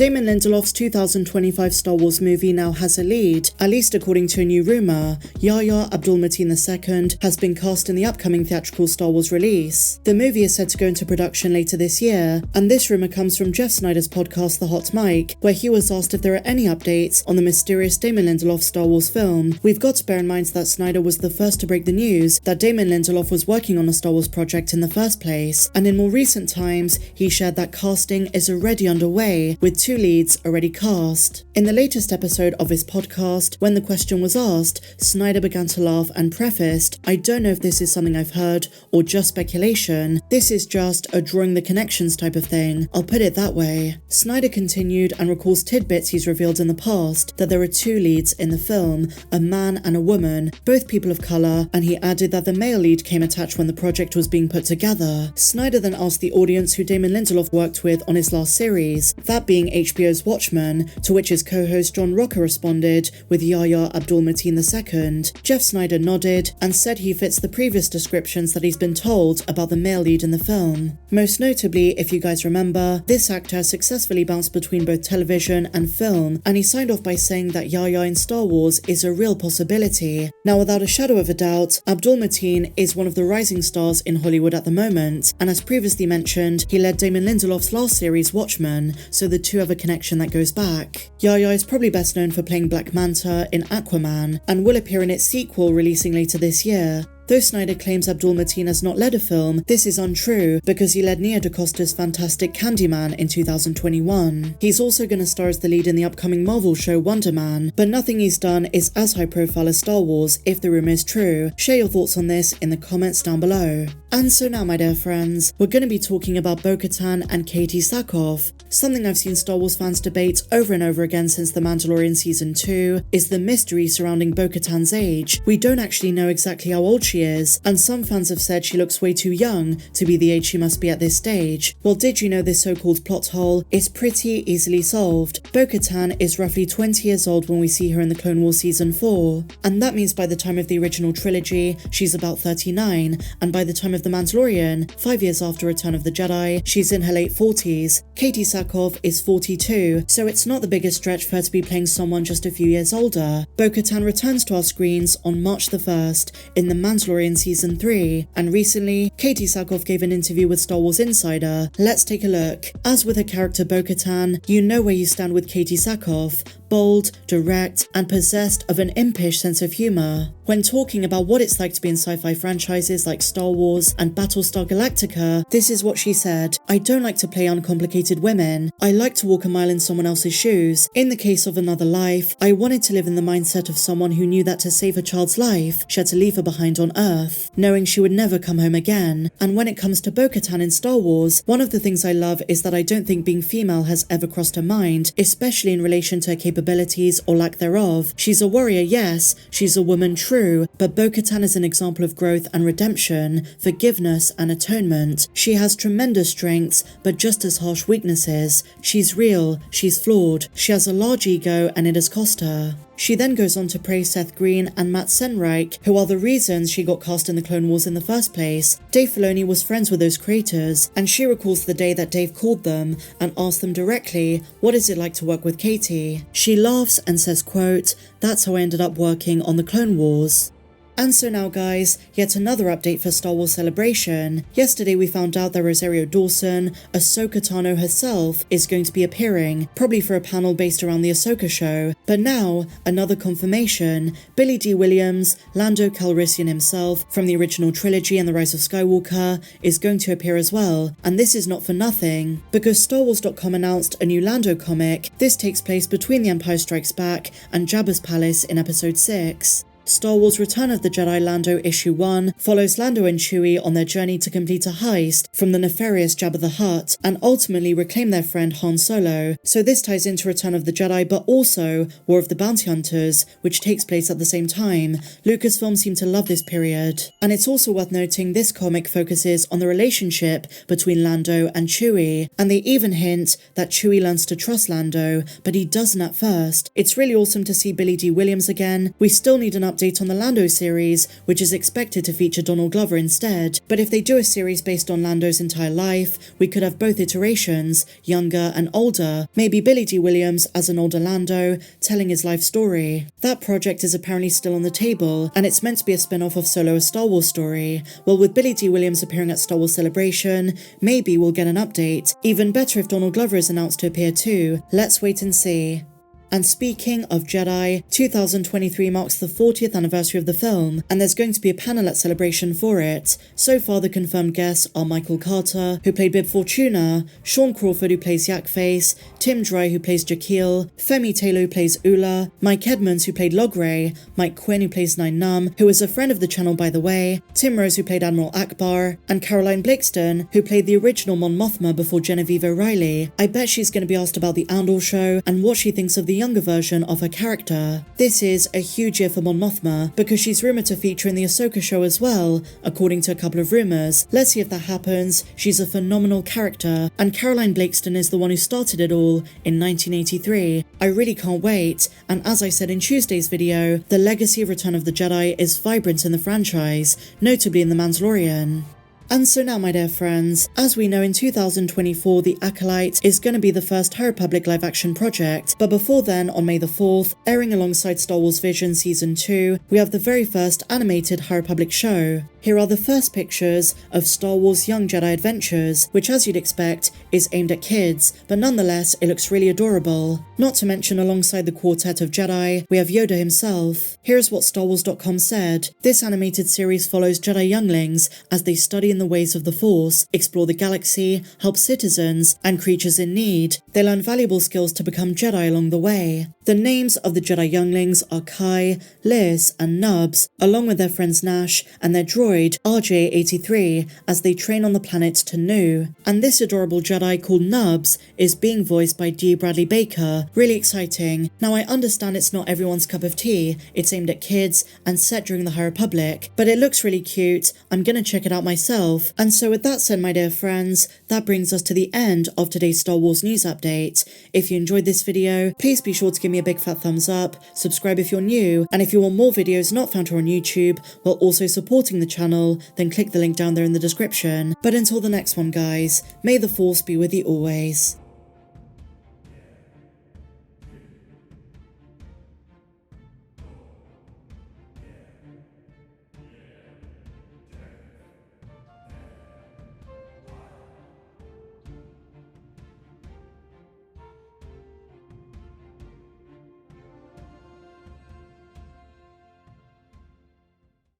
Damon Lindelof's 2025 Star Wars movie now has a lead, at least according to a new rumour. Yahya Abdul-Mateen II has been cast in the upcoming theatrical Star Wars release. The movie is set to go into production later this year, and this rumour comes from Jeff Snyder's podcast The Hot Mic, where he was asked if there are any updates on the mysterious Damon Lindelof Star Wars film. We've got to bear in mind that Snyder was the first to break the news that Damon Lindelof was working on a Star Wars project in the first place, and in more recent times, he shared that casting is already underway, with two leads already cast. In the latest episode of his podcast, when the question was asked, Snyder began to laugh and prefaced, "I don't know if this is something I've heard or just speculation. This is just a drawing the connections type of thing. I'll put it that way." Snyder continued and recalls tidbits he's revealed in the past, that there are two leads in the film, a man and a woman, both people of colour, and he added that the male lead came attached when the project was being put together. Snyder then asked the audience who Damon Lindelof worked with on his last series, that being HBO's Watchmen, to which his co-host John Rocker responded with Yahya Abdul-Mateen II. Jeff Snyder nodded and said he fits the previous descriptions that he's been told about the male lead in the film. Most notably, if you guys remember, this actor has successfully bounced between both television and film, and he signed off by saying that Yahya in Star Wars is a real possibility. Now, without a shadow of a doubt, Abdul-Mateen is one of the rising stars in Hollywood at the moment, and as previously mentioned, he led Damon Lindelof's last series, Watchmen, so the two have a connection that goes back. Yahya is probably best known for playing Black Manta in Aquaman, and will appear in its sequel releasing later this year. Though Snyder claims Abdul-Mateen has not led a film, this is untrue because he led Nia DaCosta's fantastic Candyman in 2021. He's also going to star as the lead in the upcoming Marvel show Wonder Man, but nothing he's done is as high profile as Star Wars if the rumour is true. Share your thoughts on this in the comments down below. And so now, my dear friends, we're going to be talking about Bo-Katan and Katee Sackhoff. Something I've seen Star Wars fans debate over and over again since The Mandalorian Season 2 is the mystery surrounding Bo-Katan's age. We don't actually know exactly how old she is, and some fans have said she looks way too young to be the age she must be at this stage. Well, did you know this so-called plot hole is pretty easily solved? Bo-Katan is roughly 20 years old when we see her in the Clone Wars Season 4, and that means by the time of the original trilogy, she's about 39, and by the time of The Mandalorian, 5 years after Return of the Jedi, she's in her late 40s. Katee Sackhoff is 42, so it's not the biggest stretch for her to be playing someone just a few years older. Bo-Katan returns to our screens on March the 1st in The Mandalorian Season 3, and recently, Katee Sackhoff gave an interview with Star Wars Insider. Let's take a look. As with her character Bo-Katan, you know where you stand with Katee Sackhoff. Bold, direct, and possessed of an impish sense of humour. When talking about what it's like to be in sci-fi franchises like Star Wars and Battlestar Galactica, this is what she said: "I don't like to play uncomplicated women. I like to walk a mile in someone else's shoes. In the case of Another Life, I wanted to live in the mindset of someone who knew that to save a child's life, she had to leave her behind on Earth, knowing she would never come home again. And when it comes to Bo-Katan in Star Wars, one of the things I love is that I don't think being female has ever crossed her mind, especially in relation to her capabilities or lack thereof. She's a warrior, yes, she's a woman, true, but Bo-Katan is an example of growth and redemption, forgiveness and atonement. She has tremendous strengths, but just as harsh weaknesses. She's real, she's flawed, she has a large ego and it has cost her." She then goes on to praise Seth Green and Matt Senreich, who are the reasons she got cast in the Clone Wars in the first place. Dave Filoni was friends with those creators, and she recalls the day that Dave called them and asked them directly, "What is it like to work with Katee?" She laughs and says, quote, "That's how I ended up working on the Clone Wars." And so now guys, yet another update for Star Wars Celebration. Yesterday we found out that Rosario Dawson, Ahsoka Tano herself, is going to be appearing, probably for a panel based around the Ahsoka show. But now, another confirmation, Billy D. Williams, Lando Calrissian himself, from the original trilogy and The Rise of Skywalker, is going to appear as well. And this is not for nothing, because StarWars.com announced a new Lando comic. This takes place between The Empire Strikes Back and Jabba's palace in Episode 6. Star Wars Return of the Jedi Lando Issue 1 follows Lando and Chewie on their journey to complete a heist from the nefarious Jabba the Hutt and ultimately reclaim their friend Han Solo. So this ties into Return of the Jedi but also War of the Bounty Hunters, which takes place at the same time. Lucasfilm seem to love this period. And it's also worth noting this comic focuses on the relationship between Lando and Chewie, and they even hint that Chewie learns to trust Lando, but he doesn't at first. It's really awesome to see Billy D. Williams again. We still need an update update on the Lando series, which is expected to feature Donald Glover instead. But if they do a series based on Lando's entire life, we could have both iterations, younger and older, maybe Billy D. Williams as an older Lando, telling his life story. That project is apparently still on the table, and it's meant to be a spin-off of Solo: A Star Wars Story. Well, with Billy D. Williams appearing at Star Wars Celebration, maybe we'll get an update. Even better if Donald Glover is announced to appear too. Let's wait and see. And speaking of Jedi, 2023 marks the 40th anniversary of the film, and there's going to be a panel at Celebration for it. So far, the confirmed guests are Michael Carter, who played Bib Fortuna, Sean Crawford, who plays Yak Face, Tim Dry, who plays Jakeel, Femi Taylor, who plays Ula, Mike Edmonds, who played Logray, Mike Quinn, who plays Nine Numb, who is a friend of the channel by the way, Tim Rose, who played Admiral Akbar, and Caroline Blakeston, who played the original Mon Mothma before Genevieve O'Reilly. I bet she's going to be asked about the Andor show and what she thinks of the younger version of her character. This is a huge year for Mon Mothma because she's rumoured to feature in the Ahsoka show as well, according to a couple of rumours. Let's see if that happens. She's a phenomenal character, and Caroline Blakeston is the one who started it all in 1983. I really can't wait, and as I said in Tuesday's video, the legacy of Return of the Jedi is vibrant in the franchise, notably in The Mandalorian. And so now, my dear friends, as we know, in 2024, The Acolyte is going to be the first High Republic live-action project, but before then, on May the 4th, airing alongside Star Wars Vision Season 2, we have the very first animated High Republic show. Here are the first pictures of Star Wars Young Jedi Adventures, which, as you'd expect, is aimed at kids, but nonetheless, it looks really adorable. Not to mention, alongside the quartet of Jedi, we have Yoda himself. Here's what StarWars.com said. This animated series follows Jedi younglings as they study in the ways of the Force, explore the galaxy, help citizens and creatures in need. They learn valuable skills to become Jedi along the way. The names of the Jedi younglings are Kai, Liz, and Nubs, along with their friends Nash and their droid RJ-83 as they train on the planet Tanu. And this adorable Jedi called Nubs is being voiced by D. Bradley Baker. Really exciting. Now, I understand it's not everyone's cup of tea. It's aimed at kids and set during the High Republic, but it looks really cute. I'm gonna check it out myself. And so with that said, my dear friends, that brings us to the end of today's Star Wars news update. If you enjoyed this video, please be sure to give me a big fat thumbs up, subscribe if you're new, and if you want more videos not found here on YouTube while also supporting the channel, then click the link down there in the description. But until the next one, guys, may the Force be with you always.